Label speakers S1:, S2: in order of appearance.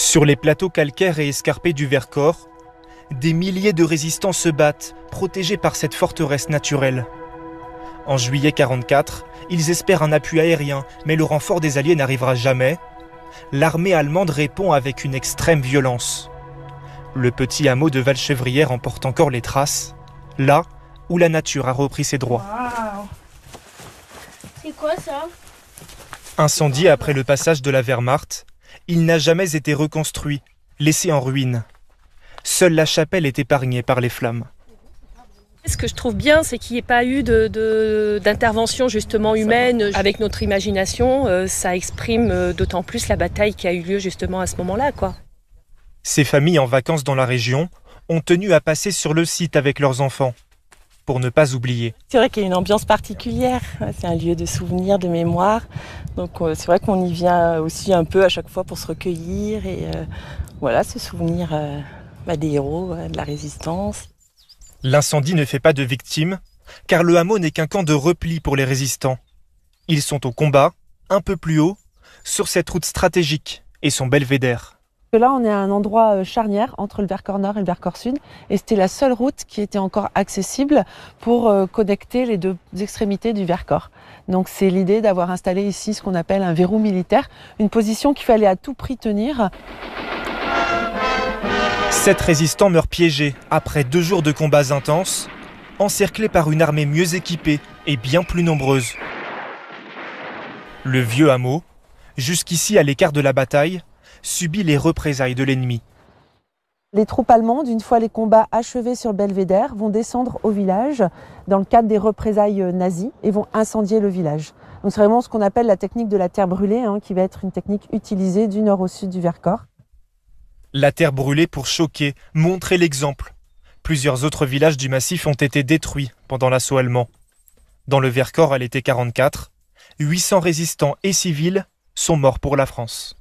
S1: Sur les plateaux calcaires et escarpés du Vercors, des milliers de résistants se battent, protégés par cette forteresse naturelle. En juillet 1944, ils espèrent un appui aérien, mais le renfort des Alliés n'arrivera jamais. L'armée allemande répond avec une extrême violence. Le petit hameau de Valchevrières en porte encore les traces, là où la nature a repris ses droits.
S2: Wow. C'est quoi ça?
S1: Incendié après le passage de la Wehrmacht, il n'a jamais été reconstruit, laissé en ruine. Seule la chapelle est épargnée par les flammes.
S3: Ce que je trouve bien, c'est qu'il n'y ait pas eu d'intervention justement humaine. Avec notre imagination, ça exprime d'autant plus la bataille qui a eu lieu justement à ce moment-là, quoi.
S1: Ces familles en vacances dans la région ont tenu à passer sur le site avec leurs enfants, pour ne pas oublier.
S4: C'est vrai qu'il y a une ambiance particulière, c'est un lieu de souvenir, de mémoire. Donc c'est vrai qu'on y vient aussi un peu à chaque fois pour se recueillir et voilà, se souvenir des héros, de la résistance.
S1: L'incendie ne fait pas de victimes, car le hameau n'est qu'un camp de repli pour les résistants. Ils sont au combat, un peu plus haut, sur cette route stratégique et son belvédère.
S5: Là, on est à un endroit charnière entre le Vercors Nord et le Vercors Sud, et c'était la seule route qui était encore accessible pour connecter les deux extrémités du Vercors. Donc c'est l'idée d'avoir installé ici ce qu'on appelle un verrou militaire, une position qu'il fallait à tout prix tenir.
S1: 7 résistants meurent piégés après 2 jours de combats intenses, encerclés par une armée mieux équipée et bien plus nombreuse. Le vieux hameau, jusqu'ici à l'écart de la bataille, subit les représailles de l'ennemi.
S5: Les troupes allemandes, une fois les combats achevés sur Belvédère, vont descendre au village dans le cadre des représailles nazies et vont incendier le village. Donc c'est vraiment ce qu'on appelle la technique de la terre brûlée, qui va être une technique utilisée du nord au sud du Vercors.
S1: La terre brûlée pour choquer, montrer l'exemple. Plusieurs autres villages du massif ont été détruits pendant l'assaut allemand. Dans le Vercors à l'été 1944, 800 résistants et civils sont morts pour la France.